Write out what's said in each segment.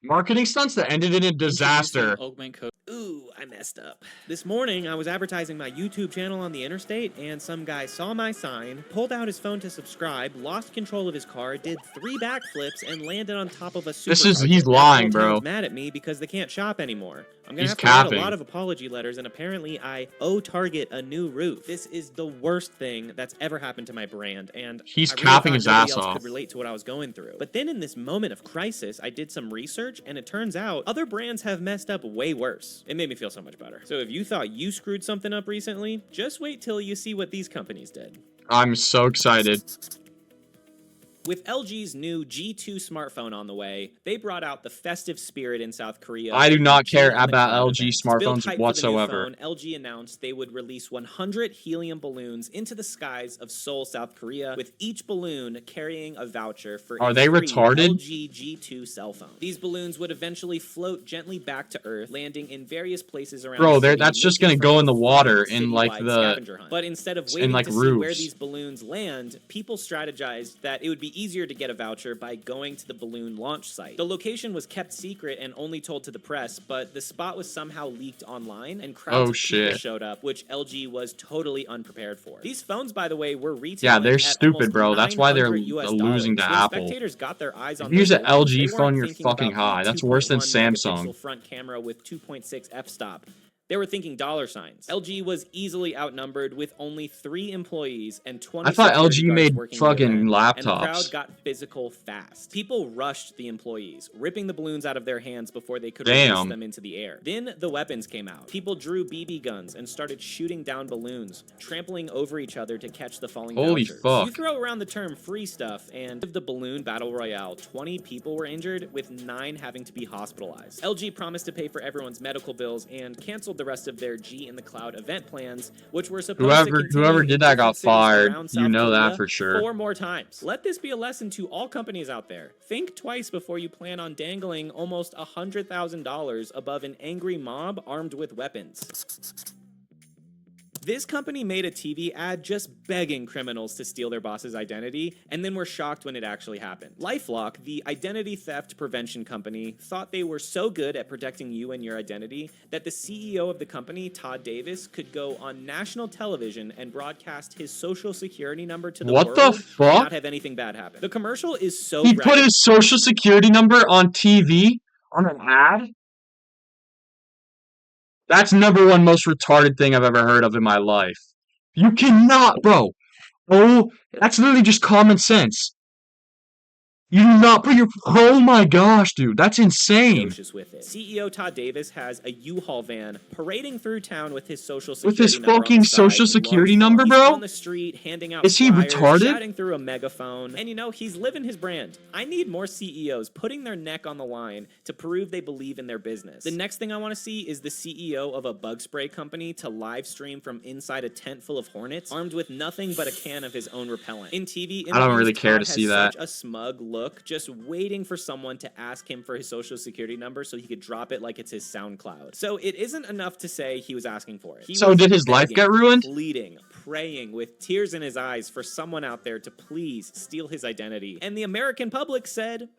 Marketing stunts that ended in a disaster. Ooh, I messed up. This morning, I was advertising my YouTube channel on the interstate, and some guy saw my sign, pulled out his phone to subscribe, lost control of his car, did 3 backflips, and landed on top of a supermarket. He's lying, bro. Town's mad at me because they can't shop anymore. I'm gonna have to capping. write a lot of apology letters, and apparently I owe Target a new roof. This is the worst thing that's ever happened to my brand, and he's I really capping thought his nobody ass else off. could relate to what I was going through. But then in this moment of crisis, I did some research, and it turns out other brands have messed up way worse. It made me feel so much better. So if you thought you screwed something up recently, just wait till you see what these companies did. I'm so excited. With LG's new G2 smartphone on the way, they brought out the festive spirit in South Korea. I do not care about LG smartphones whatsoever. Phone, LG announced they would release 100 helium balloons into the skies of Seoul, South Korea, with each balloon carrying a voucher for Are they retarded? LG G2 cell phone. These balloons would eventually float gently back to Earth, landing in various places around the city, that's just gonna go in the water in like But instead of waiting to see where these balloons land, people strategized that it would be easier to get a voucher by going to the balloon launch site. The location was kept secret and only told to the press, but the spot was somehow leaked online, and crowds of people showed up, which LG was totally unprepared for. These phones, by the way, were retailing. Yeah, they're stupid, bro. That's why they're losing to Apple. Spectators got their eyes on if you use an phones, LG phone, you're fucking high. That's worse than Samsung. Front camera with 2.6 f-stop. They were thinking dollar signs. LG was easily outnumbered with only 3 employees and 20. I thought LG made fucking laptops. And the crowd got physical fast. People rushed the employees, ripping the balloons out of their hands before they could release them into the air. Then the weapons came out. People drew BB guns and started shooting down balloons, trampling over each other to catch the falling vouchers. Fuck. You throw around the term free stuff, and of the balloon battle royale, 20 people were injured, with 9 having to be hospitalized. LG promised to pay for everyone's medical bills and canceled the rest of their G in the Cloud event plans, which were supposed to whoever did that got fired. You know that for sure. 4 more times. Let this be a lesson to all companies out there. Think twice before you plan on dangling almost $100,000 above an angry mob armed with weapons. This company made a TV ad just begging criminals to steal their boss's identity, and then were shocked when it actually happened. LifeLock, the identity theft prevention company, thought they were so good at protecting you and your identity that the CEO of the company, Todd Davis, could go on national television and broadcast his social security number to the world and not have anything bad happen. The commercial is so He put his social security number on TV on an ad? That's #1 most retarded thing I've ever heard of in my life. You cannot, bro. Oh, that's literally just common sense. You do not put your... Oh my gosh, dude. That's insane. With it. CEO Todd Davis has a U-Haul van parading through town with his social security with his fucking social security number, bro? He's on the street handing out Is he flyers, retarded? shouting through a megaphone. And you know, he's living his brand. I need more CEOs putting their neck on the line to prove they believe in their business. The next thing I want to see is the CEO of a bug spray company to live stream from inside a tent full of hornets, armed with nothing but a can of his own repellent. In TV, I don't really care to see that. Such a smug look, just waiting for someone to ask him for his social security number so he could drop it like it's his SoundCloud. So it isn't enough to say he was asking for it. So did his life get ruined? Pleading, praying with tears in his eyes for someone out there to please steal his identity. And the American public said,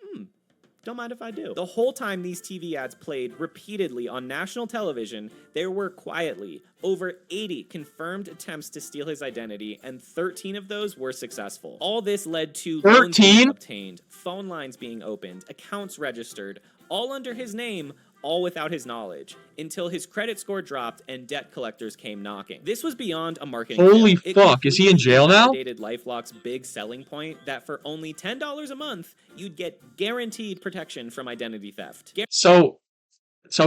don't mind if I do. The whole time these TV ads played repeatedly on national television, there were quietly over 80 confirmed attempts to steal his identity, and 13 of those were successful. All this led to 13 obtained, phone lines being opened, accounts registered, all under his name, all without his knowledge, until his credit score dropped and debt collectors came knocking. This was beyond a marketing. Holy fuck, is he in jail now? LifeLock's big selling point that for only $10 a month, you'd get guaranteed protection from identity theft. So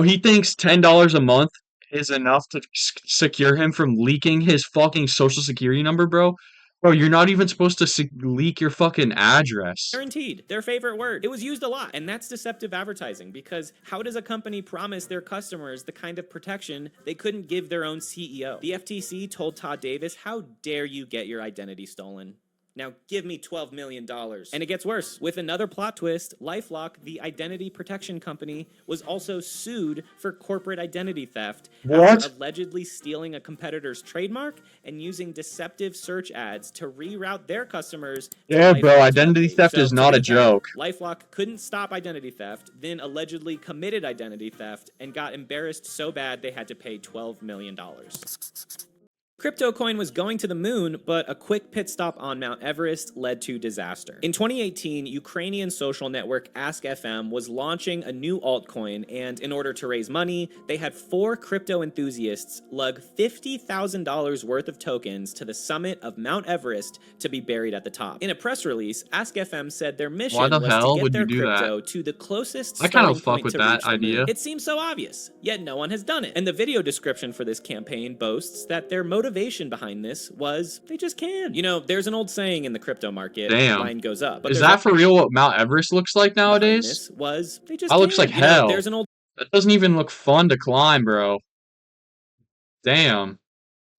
he thinks $10 a month is enough to secure him from leaking his fucking social security number, bro? Bro, you're not even supposed to leak your fucking address. Guaranteed. Their favorite word. It was used a lot. And that's deceptive advertising, because how does a company promise their customers the kind of protection they couldn't give their own CEO? The FTC told Todd Davis, how dare you get your identity stolen? Now give me $12 million. And it gets worse. With another plot twist, LifeLock, the identity protection company, was also sued for corporate identity theft after allegedly stealing a competitor's trademark and using deceptive search ads to reroute their customers to Yeah, bro, LifeLock's identity webpage. theft So, is to not a recap, joke. LifeLock couldn't stop identity theft, then allegedly committed identity theft, and got embarrassed so bad they had to pay $12 million. CryptoCoin was going to the moon, but a quick pit stop on Mount Everest led to disaster. In 2018, Ukrainian social network Ask.fm was launching a new altcoin, and in order to raise money, they had 4 crypto enthusiasts lug $50,000 worth of tokens to the summit of Mount Everest to be buried at the top. In a press release, Ask.fm said their mission was to get their crypto to the closest starting point to reach the moon. It seems so obvious, yet no one has done it. And the video description for this campaign boasts that their motivation behind this was they just can. You know, there's an old saying in the crypto market, line goes up. But is that for real what Mount Everest looks like nowadays? This was they just that looks like hell. There's an old that doesn't even look fun to climb, bro. Damn.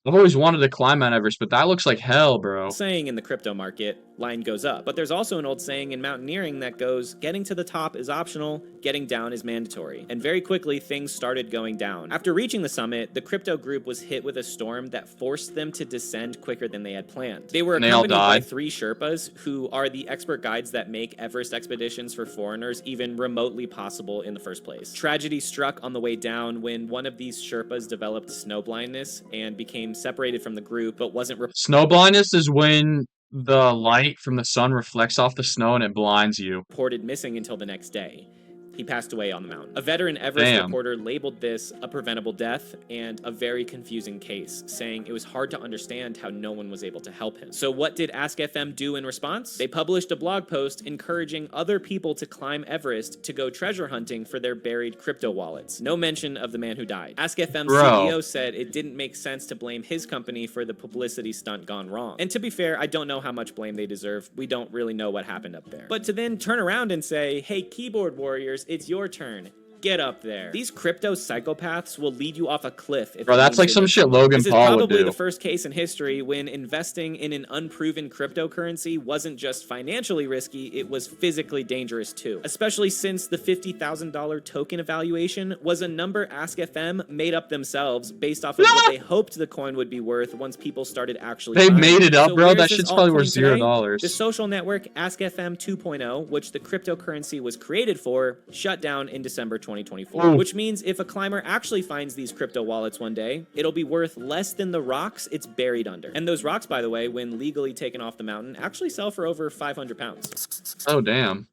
I've always wanted to climb Mount Everest, but that looks like hell, bro. Saying in the crypto market, line goes up. But there's also an old saying in mountaineering that goes, getting to the top is optional, getting down is mandatory. And very quickly, things started going down. After reaching the summit, the crypto group was hit with a storm that forced them to descend quicker than they had planned. They were accompanied by 3 Sherpas, who are the expert guides that make Everest expeditions for foreigners even remotely possible in the first place. Tragedy struck on the way down when one of these Sherpas developed snow blindness and became separated from the group, but wasn't... Snow blindness is when the light from the sun reflects off the snow and it blinds you. Reported missing until the next day. He passed away on the mountain. A veteran Everest reporter labeled this a preventable death and a very confusing case, saying it was hard to understand how no one was able to help him. So what did Ask.fm do in response? They published a blog post encouraging other people to climb Everest to go treasure hunting for their buried crypto wallets. No mention of the man who died. Ask.fm's CEO said it didn't make sense to blame his company for the publicity stunt gone wrong. And to be fair, I don't know how much blame they deserve. We don't really know what happened up there. But to then turn around and say, hey, keyboard warriors, it's your turn. Get up there. These crypto psychopaths will lead you off a cliff. If that's like some shit Logan Paul would do. This is probably the first case in history when investing in an unproven cryptocurrency wasn't just financially risky, it was physically dangerous too. Especially since the $50,000 token evaluation was a number Ask.fm made up themselves based off of what they hoped the coin would be worth once people started actually They buying made it up, so bro. That shit's probably worth $0. The social network Ask.fm 2.0, which the cryptocurrency was created for, shut down in December 2024, which means if a climber actually finds these crypto wallets one day, it'll be worth less than the rocks it's buried under. And those rocks, by the way, when legally taken off the mountain, actually sell for over 500 pounds. Oh, damn.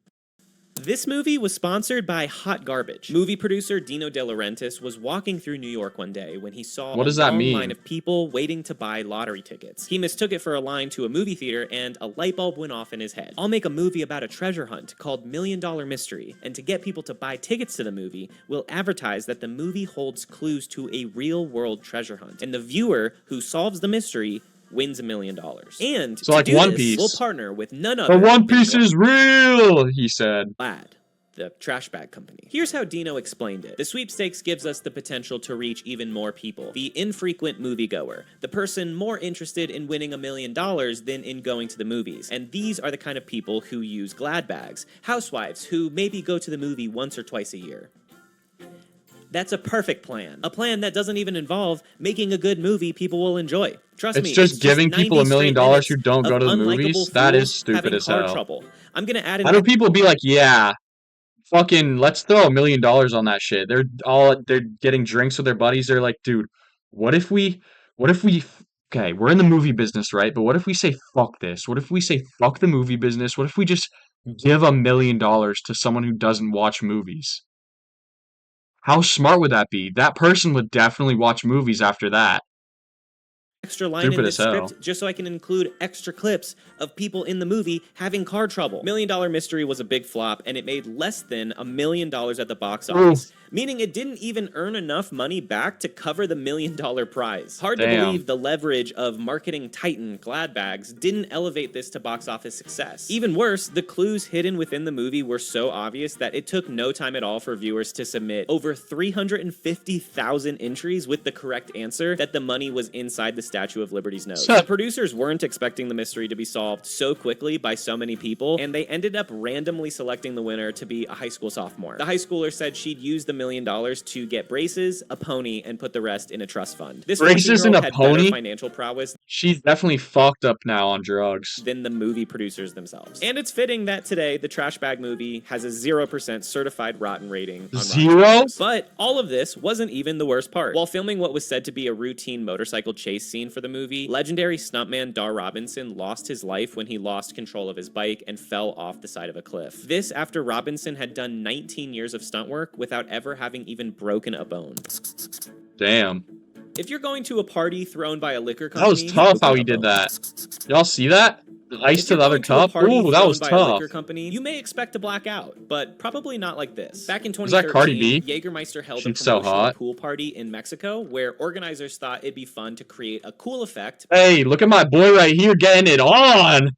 This movie was sponsored by Hot Garbage. Movie producer Dino De Laurentiis was walking through New York one day when he saw a long line of people waiting to buy lottery tickets. He mistook it for a line to a movie theater and a light bulb went off in his head. I'll make a movie about a treasure hunt called $1 Million Mystery, and to get people to buy tickets to the movie, we'll advertise that the movie holds clues to a real-world treasure hunt, and the viewer who solves the mystery wins $1 million. And so, like One Piece, we'll partner with none other. The One Piece is real, he said. The trash bag company. Here's how Dino explained it. The sweepstakes gives us the potential to reach even more people. The infrequent moviegoer, the person more interested in winning $1 million than in going to the movies. And these are the kind of people who use glad bags, housewives who maybe go to the movie once or twice a year. That's a perfect plan. A plan that doesn't even involve making a good movie people will enjoy. Trust me, it's just giving people $1 million who don't go to the movies. That is stupid as hell. Trouble. I'm gonna add. Why do people be like, yeah, fucking, let's throw $1 million on that shit? They're getting drinks with their buddies. They're like, dude, what if we? Okay, we're in the movie business, right? But what if we say fuck this? What if we say fuck the movie business? What if we just give $1 million to someone who doesn't watch movies? How smart would that be? That person would definitely watch movies after that. Extra line in the script just so I can include extra clips of people in the movie having car trouble. $1 Million Mystery was a big flop, and it made less than $1 million at the box office, meaning it didn't even earn enough money back to cover the $1 million prize. Hard to believe the leverage of marketing titan Glad Bags didn't elevate this to box office success. Even worse, the clues hidden within the movie were so obvious that it took no time at all for viewers to submit over 350,000 entries with the correct answer that the money was inside the Statue of Liberty's nose. The producers weren't expecting the mystery to be solved so quickly by so many people, and they ended up randomly selecting the winner to be a high school sophomore. The high schooler said she'd use the $1 million to get braces, a pony, and put the rest in a trust fund. This Braces and a had pony? better financial prowess. She's definitely fucked up now on drugs. Than the movie producers themselves. And it's fitting that today the Trash Bag movie has a 0% certified rotten rating on Zero? But all of this wasn't even the worst part. While filming what was said to be a routine motorcycle chase scene for the movie, legendary stuntman Dar Robinson lost his life when he lost control of his bike and fell off the side of a cliff. This after Robinson had done 19 years of stunt work without ever having even broken a bone. Damn. If you're going to a party thrown by a liquor company... That was tough how he did that. Y'all see that? The ice to the other cup? Ooh, that was tough. Company, you may expect to black out, but probably not like this. Back in 2013, was that Cardi B? Jägermeister held She's a so promotional hot. pool party in Mexico where organizers thought it'd be fun to create a cool effect. Hey, look at my boy right here getting it on.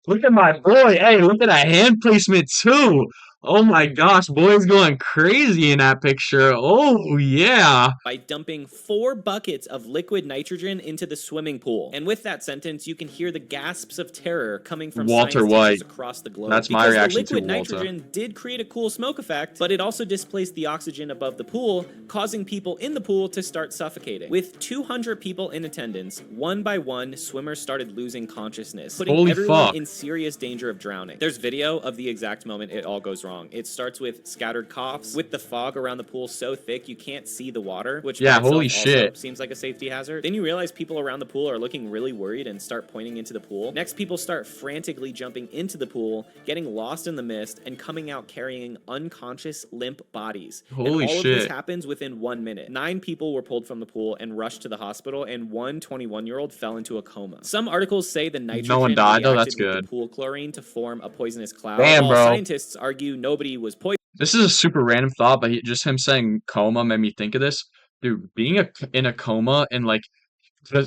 Look at my boy. Hey, look at that hand placement too. Oh my gosh, boy's going crazy in that picture. Oh, yeah. By dumping 4 buckets of liquid nitrogen into the swimming pool. And with that sentence, you can hear the gasps of terror coming from Walter White across the globe. That's my reaction the liquid to Walter. nitrogen did create a cool smoke effect, but it also displaced the oxygen above the pool, causing people in the pool to start suffocating. With 200 people in attendance, one by one, swimmers started losing consciousness, putting Holy everyone fuck. in serious danger of drowning. There's video of the exact moment it all goes wrong. It starts with scattered coughs, with the fog around the pool so thick you can't see the water, which Yeah, by itself holy also shit. seems like a safety hazard. Then you realize people around the pool are looking really worried and start pointing into the pool. Next, people start frantically jumping into the pool, getting lost in the mist, and coming out carrying unconscious, limp bodies. Holy and all shit. of this happens within 1 minute. 9 people were pulled from the pool and rushed to the hospital, and one 21-year-old fell into a coma. Some articles say the nitrogen No one died, though? reacted That's with good. the pool chlorine to form a poisonous cloud. Damn, while bro. Scientists argue nobody was poisoned. This is a super random thought, but just him saying coma made me think of this. Dude, being in a coma and like,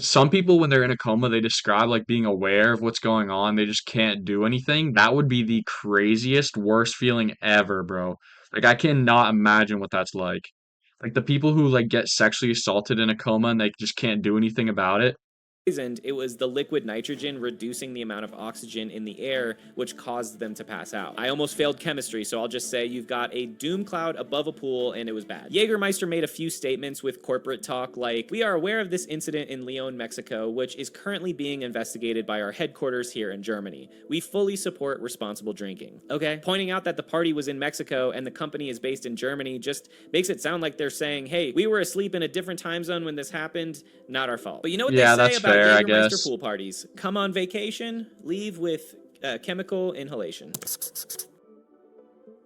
some people when they're in a coma, they describe like being aware of what's going on. They just can't do anything. That would be the craziest, worst feeling ever, bro. Like, I cannot imagine what that's like. Like the people who like get sexually assaulted in a coma and they just can't do anything about it. It was the liquid nitrogen reducing the amount of oxygen in the air, which caused them to pass out. I almost failed chemistry, so I'll just say you've got a doom cloud above a pool, and it was bad. Jägermeister made a few statements with corporate talk like, "We are aware of this incident in Leon, Mexico, which is currently being investigated by our headquarters here in Germany. We fully support responsible drinking." Okay? Pointing out that the party was in Mexico and the company is based in Germany just makes it sound like they're saying, hey, we were asleep in a different time zone when this happened, not our fault. But you know what Yeah, they say that's about fair, I Jägermeister guess. pool parties? Come on vacation, leave with chemical inhalation.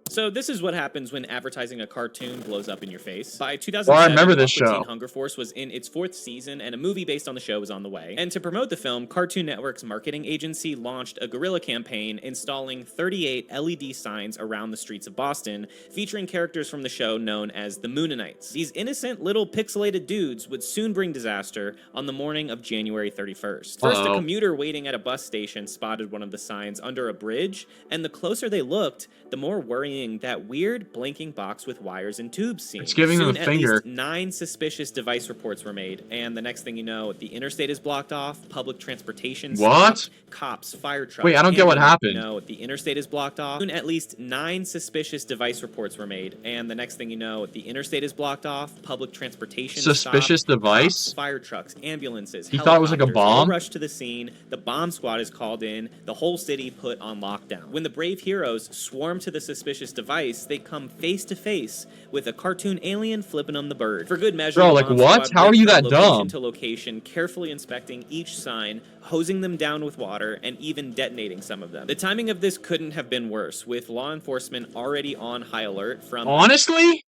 So this is what happens when advertising a cartoon blows up in your face. By 2007, I remember this Aqua Teen show. Hunger Force was in its 4th season, and a movie based on the show was on the way. And to promote the film, Cartoon Network's marketing agency launched a guerrilla campaign installing 38 LED signs around the streets of Boston, featuring characters from the show known as the Mooninites. These innocent little pixelated dudes would soon bring disaster on the morning of January 31st. First, a commuter waiting at a bus station spotted one of the signs under a bridge, and the closer they looked, the more worrying that weird blinking box with wires and tubes seemed. It's giving them a Soon, finger. at least 9 suspicious device reports were made, and the next thing you know, the interstate is blocked off, public transportation What? stopped, cops, fire trucks. Wait, I don't get what ambulance- happened. No, the interstate is blocked off. Soon, at least 9 suspicious device reports were made, and the next thing you know, the interstate is blocked off, public transportation Suspicious stopped, device? cops, fire trucks, ambulances. He thought it was like a helicopters all bomb? rush to the scene, the bomb squad is called in, the whole city put on lockdown. When the brave heroes swarm to the suspicious device, they come face to face with a cartoon alien flipping them the bird. For good measure, Bro, the like, bomb what? squad How are went you from that location dumb? to location, carefully inspecting each sign, hosing them down with water, and even detonating some of them. The timing of this couldn't have been worse, with law enforcement already on high alert from... Honestly,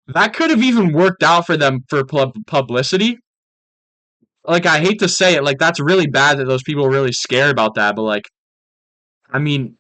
that could have even worked out for them for publicity. Like, I hate to say it, like, that's really bad that those people are really scared about that, but, like, I mean,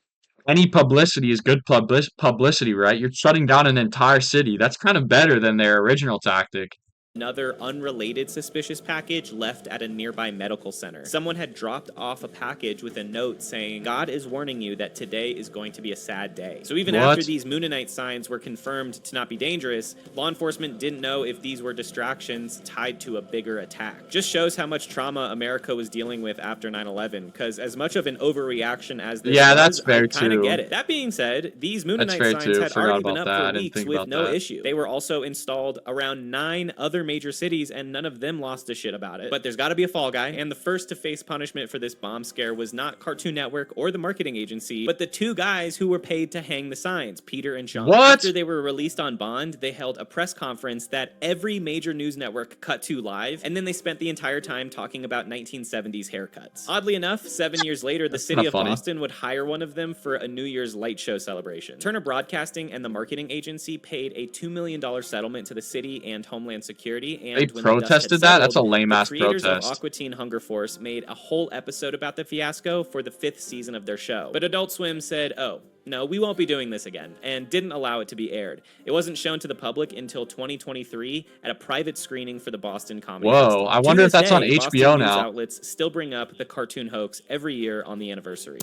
any publicity is good publicity, right? You're shutting down an entire city. That's kind of better than their original tactic. Another unrelated suspicious package left at a nearby medical center. Someone had dropped off a package with a note saying, "God is warning you that today is going to be a sad day." So even after these Moonanite signs were confirmed to not be dangerous, law enforcement didn't know if these were distractions tied to a bigger attack. Just shows how much trauma America was dealing with after 9/11, because as much of an overreaction as this was, that's fair I kind of too. get it. That being said, these Moonanite fair signs too. had Forgot already been about up that. I for didn't weeks think with about no that. issue. They were also installed around 9 other major cities, and none of them lost a shit about it. But there's got to be a fall guy, and the first to face punishment for this bomb scare was not Cartoon Network or the marketing agency, but the 2 guys who were paid to hang the signs, Peter and Sean. What? After they were released on bond, they held a press conference that every major news network cut to live, and then they spent the entire time talking about 1970s haircuts. Oddly enough, 7 years later, the city of Boston would hire one of them for a New Year's light show celebration. Turner Broadcasting and the marketing agency paid a $2 million settlement to the city and Homeland Security, and They when the dust had protested that? That's a settled, lame-ass the creators protest. of Aqua Teen Hunger Force made a whole episode about the fiasco for the 5th season of their show. But Adult Swim said, "Oh, no, we won't be doing this again," and didn't allow it to be aired. It wasn't shown to the public until 2023 at a private screening for the Boston Comedy Festival. Whoa, I wonder if that's on Boston HBO news now. outlets still bring up the cartoon hoax every year on the anniversary.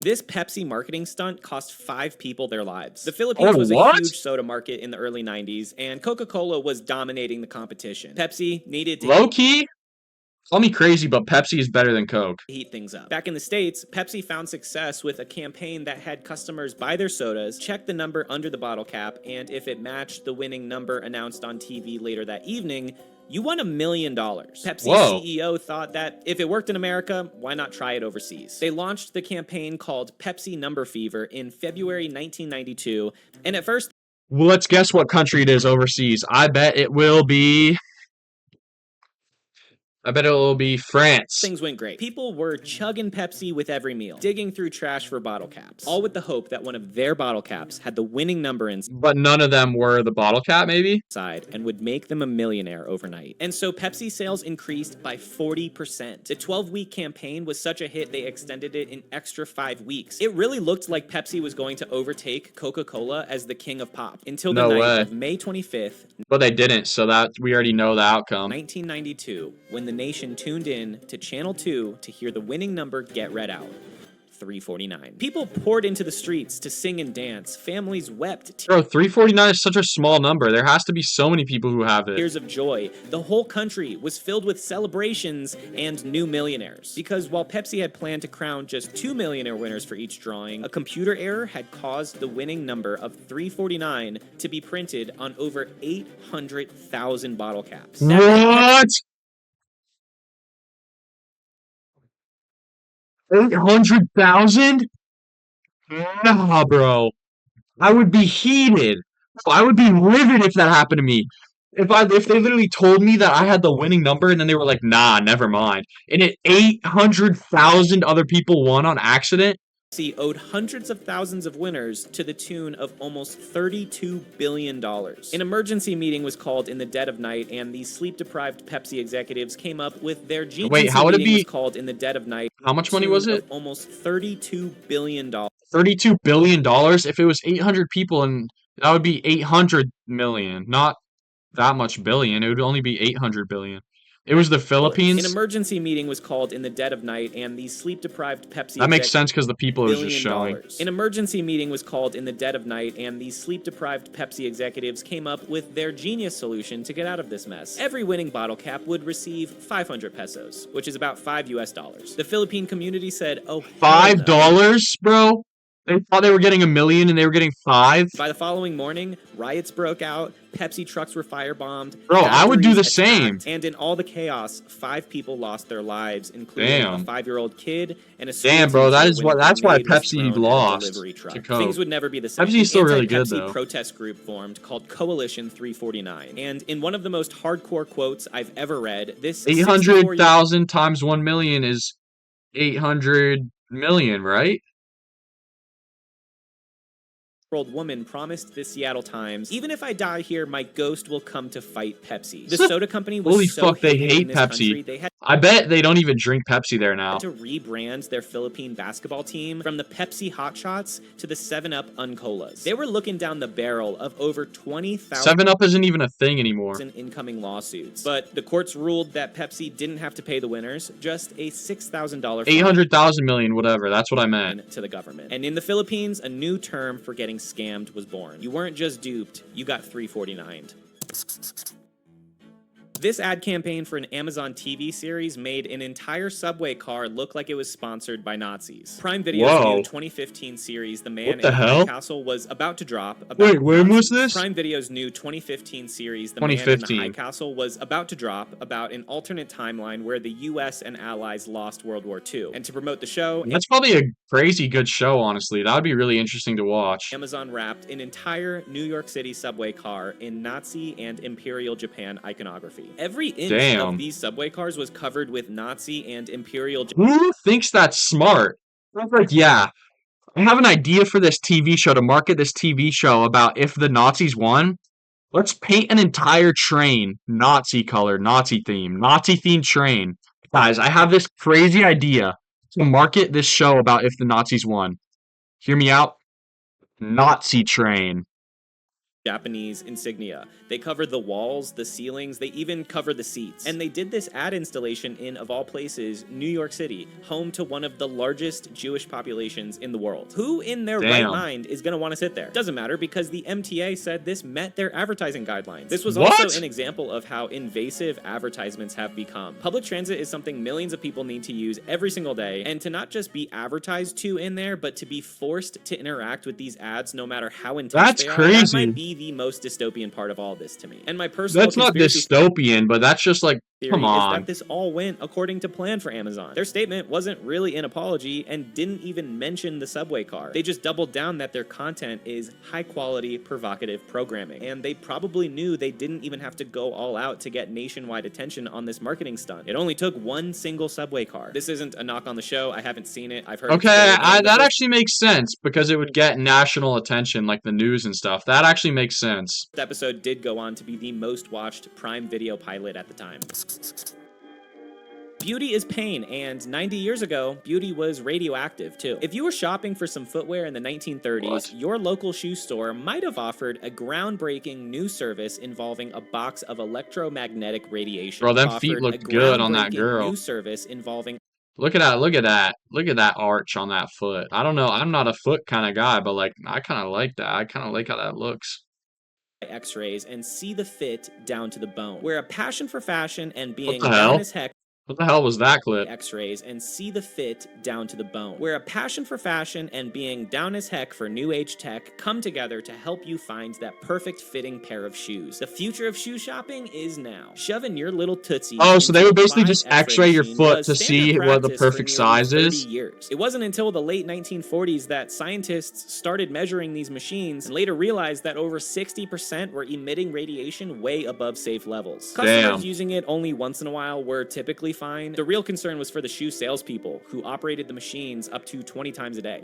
This Pepsi marketing stunt cost 5 people their lives. The Philippines was a huge soda market in the early 90s, and Coca-Cola was dominating the competition. Pepsi needed to Low-key? Call me crazy, but Pepsi is better than Coke. heat things up. Back in the States, Pepsi found success with a campaign that had customers buy their sodas, check the number under the bottle cap, and if it matched the winning number announced on TV later that evening, you won $1 million. Pepsi's CEO thought that if it worked in America, why not try it overseas? They launched the campaign called Pepsi Number Fever in February 1992, and at first... Well, let's guess what country it is overseas. I bet it will be France. Things went great. People were chugging Pepsi with every meal, digging through trash for bottle caps, all with the hope that one of their bottle caps had the winning number inside. But none of them were the bottle cap, maybe? And would make them a millionaire overnight. And so Pepsi sales increased by 40%. The 12-week campaign was such a hit they extended it an extra 5 weeks. It really looked like Pepsi was going to overtake Coca-Cola as the king of pop until the night of May 25th. But they didn't, so that we already know the outcome. 1992, when the nation tuned in to Channel 2 to hear the winning number get read out. 349. People poured into the streets to sing and dance. Families wept. Bro, 349 is such a small number. There has to be so many people who have it. Tears of joy. The whole country was filled with celebrations and new millionaires. Because while Pepsi had planned to crown just 2 millionaire winners for each drawing, a computer error had caused the winning number of 349 to be printed on over 800,000 bottle caps. What? 800,000? Nah, bro. I would be heated. I would be livid if that happened to me. If they literally told me that I had the winning number and then they were like, nah, never mind. And 800,000 other people won on accident. Pepsi owed hundreds of thousands of winners to the tune of almost $32 billion. An emergency meeting was called in the dead of night, and the sleep-deprived Pepsi executives came up with their genius. Wait, how would it be? Was called in the dead of night. How much money was it? Almost $32 billion. $32 billion? If it was 800 people, and that would be 800 million, not that much billion. It would only be 800 billion. It was the Philippines. An emergency meeting was called in the dead of night, and the sleep-deprived Pepsi... That makes sense because the people it was just showing. An emergency meeting was called in the dead of night, and the sleep-deprived Pepsi executives came up with their genius solution to get out of this mess. Every winning bottle cap would receive 500 pesos, which is about $5 US. The Philippine community said, "Oh, $5, bro? They thought they were getting $1 million and they were getting 5? By the following morning, riots broke out, Pepsi trucks were firebombed. Bro, I would do the same. And in all the chaos, 5 people lost their lives, including a 5-year-old kid and a Damn, bro, that's why Pepsi lost to Coke. Things would never be the same. Pepsi's still really good, though. An protest group formed called Coalition 349. And in one of the most hardcore quotes I've ever read, this 800,000 times 1 million is 800 million, right? old woman promised the Seattle Times, "Even if I die here, my ghost will come to fight Pepsi." The soda company was Holy so fuck, they hated in hate this Pepsi. country, they had I bet they don't even drink Pepsi there now. to rebrand their Philippine basketball team from the Pepsi Hotshots to the 7-Up Uncolas. They were looking down the barrel of over 20,000 7-Up isn't even a thing anymore. incoming lawsuits. But the courts ruled that Pepsi didn't have to pay the winners, just a $6,000 fine 800,000 million, whatever. That's what I meant. to the government. And in the Philippines, a new term for getting scammed was born. You weren't just duped, you got 349'd. This ad campaign for an Amazon TV series made an entire subway car look like it was sponsored by Nazis. Prime Video's Whoa. new 2015 series, The Man What in the the High hell? Castle, was about to drop. Wait, when was this? Prime Video's new 2015 series, The Man in the 2015. High Castle, was about to drop about an alternate timeline where the US and allies lost World War II. And to promote the show, That's probably a crazy good show, honestly. That would be really interesting to watch. Amazon wrapped an entire New York City subway car in Nazi and Imperial Japan iconography. Every inch Damn. of these subway cars was covered with Nazi and Imperial Who thinks that's smart? I was like, yeah, I have an idea for this TV show to market this TV show about if the Nazis won. Let's paint an entire train Nazi color, Nazi themed train. Guys, I have this crazy idea to market this show about if the Nazis won. Hear me out. Nazi train. Japanese insignia. They covered the walls, the ceilings, they even covered the seats. And they did this ad installation in, of all places, New York City, home to one of the largest Jewish populations in the world. Who in their right mind is going to want to sit there? Doesn't matter, because the MTA said this met their advertising guidelines. This was also an example of how invasive advertisements have become. Public transit is something millions of people need to use every single day, and to not just be advertised to in there, but to be forced to interact with these ads no matter how intense they are. That might be the most dystopian part of all this to me. And my personal That's not dystopian, but that's just like, come on. Is that this all went according to plan for Amazon. Their statement wasn't really an apology and didn't even mention the subway car. They just doubled down that their content is high quality, provocative programming. And they probably knew they didn't even have to go all out to get nationwide attention on this marketing stunt. It only took one single subway car. This isn't a knock on the show. I haven't seen it. I've heard Okay, that actually makes sense because it would get national attention, like the news and stuff. That actually makes sense. This episode did go on to be the most watched Prime Video pilot at the time. Beauty is pain, and 90 years ago, beauty was radioactive too. If you were shopping for some footwear in the 1930s, your local shoe store might have offered a groundbreaking new service involving a box of electromagnetic radiation. Bro, them feet look good on that girl. New service involving Look at that arch on that foot. I don't know, I'm not a foot kind of guy, but like, I kind of like that. I kind of like how that looks. X-rays and see the fit down to the bone. Where a passion for fashion and being What the hell? down as heck. What the hell was that clip? X-rays and see the fit down to the bone. Where a passion for fashion and being down as heck for new age tech come together to help you find that perfect fitting pair of shoes. The future of shoe shopping is now. Shoving your little tootsie. Oh, so they would basically just X-ray your foot to see what the perfect size is? Years. It wasn't until the late 1940s that scientists started measuring these machines and later realized that over 60% were emitting radiation way above safe levels. Customers using it only once in a while were typically fine. The real concern was for the shoe salespeople who operated the machines up to 20 times a day.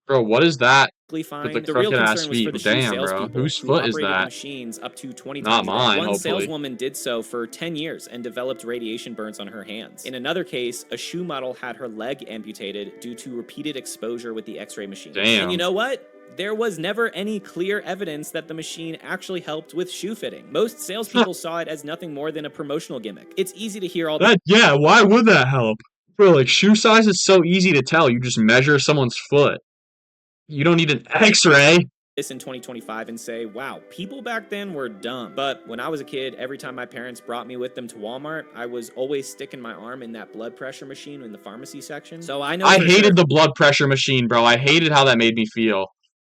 Bro, what is that? Fine. With the real crooked concern ass was for feet. the shoe Damn, bro. salespeople Whose who foot is operated the that? machines up to 20 Not times a day. mine, One hopefully. saleswoman did so for 10 years and developed radiation burns on her hands. In another case, a shoe model had her leg amputated due to repeated exposure with the X-ray machine. Damn. And you know what? There was never any clear evidence that the machine actually helped with shoe fitting. Most salespeople saw it as nothing more than a promotional gimmick. It's easy to hear all that. Yeah, why would that help? Bro, like, shoe size is so easy to tell. You just measure someone's foot. You don't need an X-ray. This in 2025 and say, wow, people back then were dumb. But when I was a kid, every time my parents brought me with them to Walmart, I was always sticking my arm in that blood pressure machine in the pharmacy section. So I know I hated the blood pressure machine, bro. I hated how that made me feel.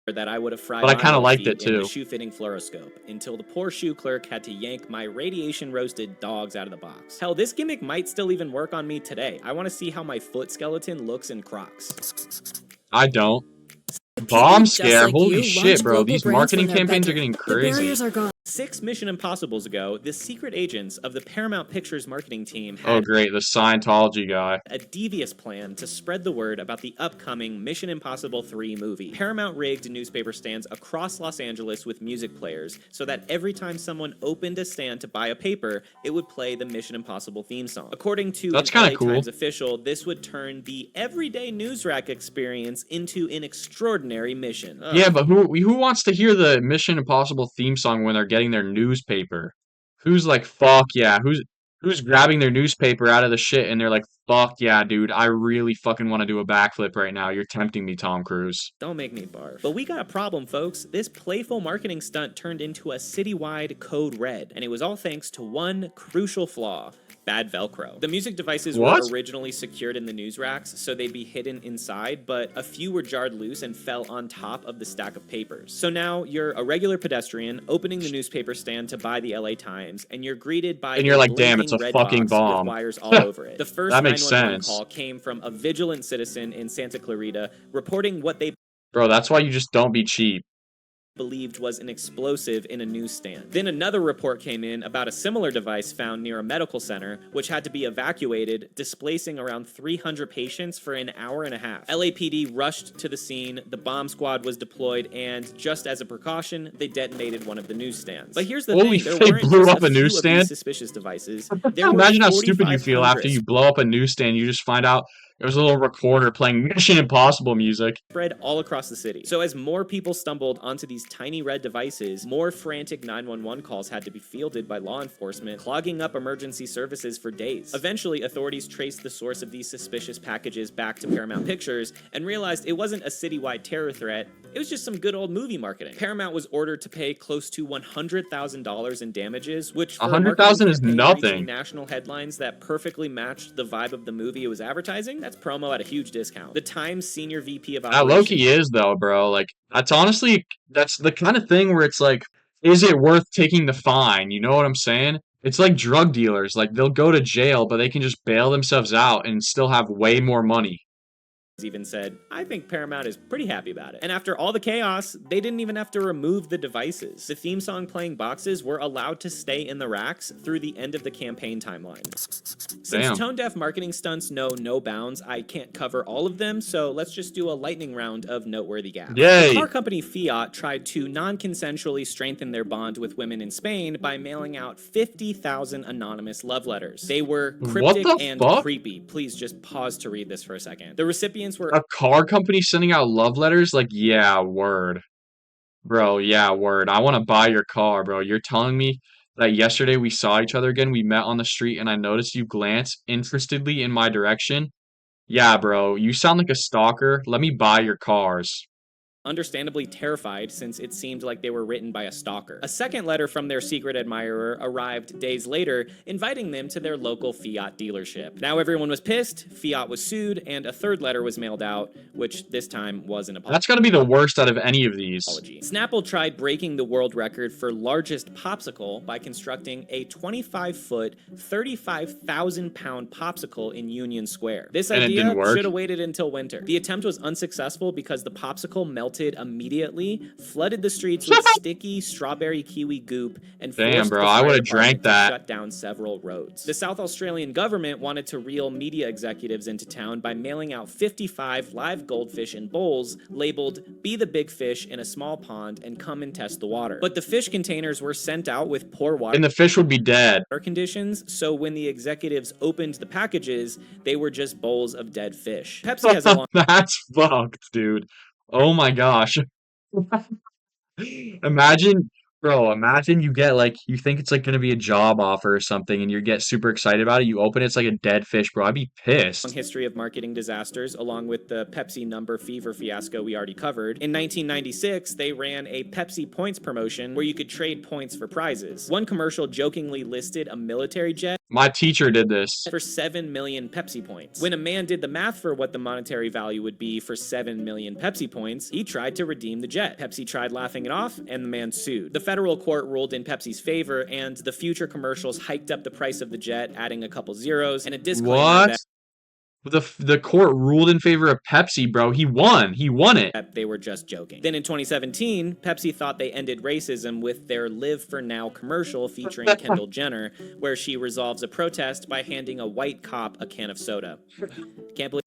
That I would have fried, but I kind of liked it too. The shoe fitting fluoroscope until the poor shoe clerk had to yank my radiation roasted dogs out of the box. Hell, this gimmick might still even work on me today. I want to see how my foot skeleton looks in Crocs. I don't. Bomb scare. Holy shit, bro. These marketing campaigns are getting crazy. 6 Mission Impossibles ago, the secret agents of the Paramount Pictures marketing team Oh, had great, the Scientology guy. a devious plan to spread the word about the upcoming Mission Impossible 3 movie. Paramount rigged newspaper stands across Los Angeles with music players so that every time someone opened a stand to buy a paper, it would play the Mission Impossible theme song. According to That's an kind LA of cool. Times official, this would turn the everyday news rack experience into an extraordinary mission. Ugh. Yeah, but who wants to hear the Mission Impossible theme song when they're getting their newspaper? Who's like, fuck yeah? Who's grabbing their newspaper out of the shit and they're like, fuck yeah, dude, I really fucking want to do a backflip right now. You're tempting me, Tom Cruise. Don't make me barf. But we got a problem, folks. This playful marketing stunt turned into a citywide code red, and it was all thanks to one crucial flaw: bad Velcro. The music devices were What? originally secured in the news racks, so they'd be hidden inside, but a few were jarred loose and fell on top of the stack of papers. So now you're a regular pedestrian opening the newspaper stand to buy the LA Times, and you're greeted by And you're a like, damn, it's a blinking red fucking box bomb. with wires all over it. The first That makes 911 sense. call came from a vigilant citizen in Santa Clarita reporting what they Bro, that's why you just don't be cheap. believed was an explosive in a newsstand. Then another report came in about a similar device found near a medical center, which had to be evacuated, displacing around 300 patients for an hour and a half. LAPD rushed to the scene, the bomb squad was deployed, and just as a precaution, they detonated one of the newsstands. But here's the Holy thing, there they weren't blew just up a a few of newsstand? these suspicious devices. There were Imagine how stupid you feel after 4,500 you blow up a newsstand. You just find out there's a little recorder playing Mission Impossible music. spread all across the city. So as more people stumbled onto these tiny red devices, more frantic 911 calls had to be fielded by law enforcement, clogging up emergency services for days. Eventually, authorities traced the source of these suspicious packages back to Paramount Pictures and realized it wasn't a citywide terror threat, it was just some good old movie marketing. Paramount was ordered to pay close to $100,000 in damages, which for a marketing 100,000 is campaign nothing. reaching national headlines that perfectly matched the vibe of the movie it was advertising, that's promo at a huge discount. The Times senior VP of That operations Loki is though, bro. Like that's honestly that's the kind of thing where it's like, is it worth taking the fine? You know what I'm saying? It's like drug dealers. Like they'll go to jail, but they can just bail themselves out and still have way more money. even said, I think Paramount is pretty happy about it. And after all the chaos, they didn't even have to remove the devices. The theme song playing boxes were allowed to stay in the racks through the end of the campaign timeline. Since tone-deaf marketing stunts know no bounds, I can't cover all of them, so let's just do a lightning round of noteworthy gaps. Yay. The car company Fiat tried to non-consensually strengthen their bond with women in Spain by mailing out 50,000 anonymous love letters. They were cryptic and creepy. Please just pause to read this for a second. The recipients were A car company sending out love letters? Like, yeah, word. Bro, yeah, word. I want to buy your car, bro. You're telling me that yesterday we saw each other again, we met on the street, and I noticed you glance interestedly in my direction? Yeah, bro, you sound like a stalker. Let me buy your cars. understandably terrified since it seemed like they were written by a stalker. A second letter from their secret admirer arrived days later, inviting them to their local Fiat dealership. Now everyone was pissed, Fiat was sued, and a third letter was mailed out, which this time was an apology. That's gotta be the worst out of any of these. Snapple tried breaking the world record for largest popsicle by constructing a 25-foot, 35,000-pound popsicle in Union Square. This idea should have waited until winter. The attempt was unsuccessful because the popsicle melted immediately, flooded the streets with sticky strawberry kiwi goop, and forced the fire department to shut down several roads. The South Australian government wanted to reel media executives into town by mailing out 55 live goldfish in bowls labeled "Be the big fish in a small pond and come and test the water." But the fish containers were sent out with poor water and the fish would be dead conditions, so when the executives opened the packages, they were just bowls of dead fish. Pepsi has a long That's fucked, dude. Oh my gosh. Imagine, bro, imagine you get like, you think it's like going to be a job offer or something and you get super excited about it. You open it, it's like a dead fish, bro. I'd be pissed. History of marketing disasters, along with the Pepsi number fever fiasco we already covered. In 1996, they ran a Pepsi points promotion where you could trade points for prizes. One commercial jokingly listed a military jet. My teacher did this. For 7 million Pepsi points. When a man did the math for what the monetary value would be for 7 million Pepsi points, he tried to redeem the jet. Pepsi tried laughing it off, and the man sued. The federal court ruled in Pepsi's favor, and the future commercials hiked up the price of the jet, adding a couple zeros and a disclaimer that The court ruled in favor of Pepsi, bro. He won. He won it. They were just joking. Then in 2017, Pepsi thought they ended racism with their Live for Now commercial featuring Kendall Jenner, where she resolves a protest by handing a white cop a can of soda. Can't believe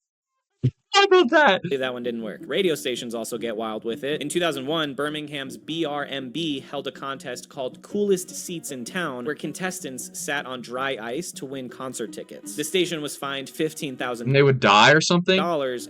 How about that? that one didn't work. Radio stations also get wild with it. In 2001, Birmingham's BRMB held a contest called Coolest Seats in Town, where contestants sat on dry ice to win concert tickets. The station was fined $15,000. And they would die or something?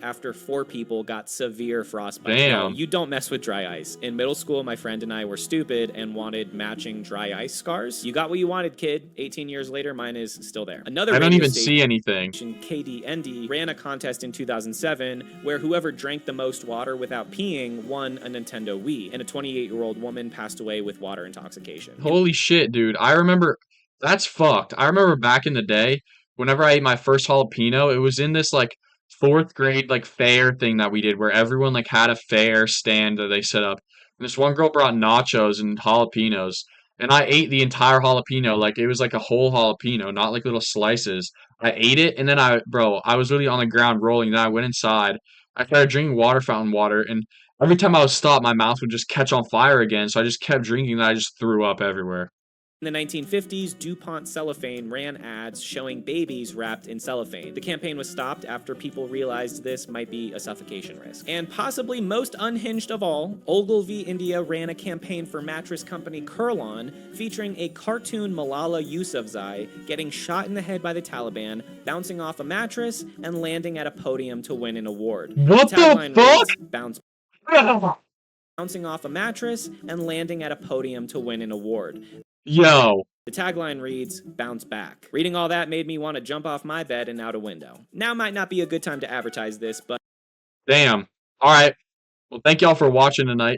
After 4 people got severe frostbite. Damn. No, you don't mess with dry ice. In middle school, my friend and I were stupid and wanted matching dry ice scars. You got what you wanted, kid. 18 years later, mine is still there. Another I don't radio even station, see anything. KDND, ran a contest in 2007 where whoever drank the most water without peeing won a Nintendo Wii, and a 28-year-old woman passed away with water intoxication. Holy shit, dude. I remember, that's fucked. I remember back in the day, whenever I ate my first jalapeno, it was in this like 4th grade like fair thing that we did where everyone like had a fair stand that they set up. And this one girl brought nachos and jalapenos, and I ate the entire jalapeno like it was like a whole jalapeno, not like little slices. I ate it, and then I was really on the ground rolling. Then I went inside. I started drinking water fountain water, and every time I was stopped, my mouth would just catch on fire again. So I just kept drinking, and I just threw up everywhere. In the 1950s, DuPont Cellophane ran ads showing babies wrapped in cellophane. The campaign was stopped after people realized this might be a suffocation risk. And possibly most unhinged of all, Ogilvy India ran a campaign for mattress company Kurlon featuring a cartoon Malala Yousafzai getting shot in the head by the Taliban, bouncing off a mattress, and landing at a podium to win an award. What the fuck? Bouncing off a mattress and landing at a podium to win an award. Yo. The tagline reads, "Bounce back." Reading all that made me want to jump off my bed and out a window. Now might not be a good time to advertise this, but... Damn. All right. Well, thank y'all for watching tonight.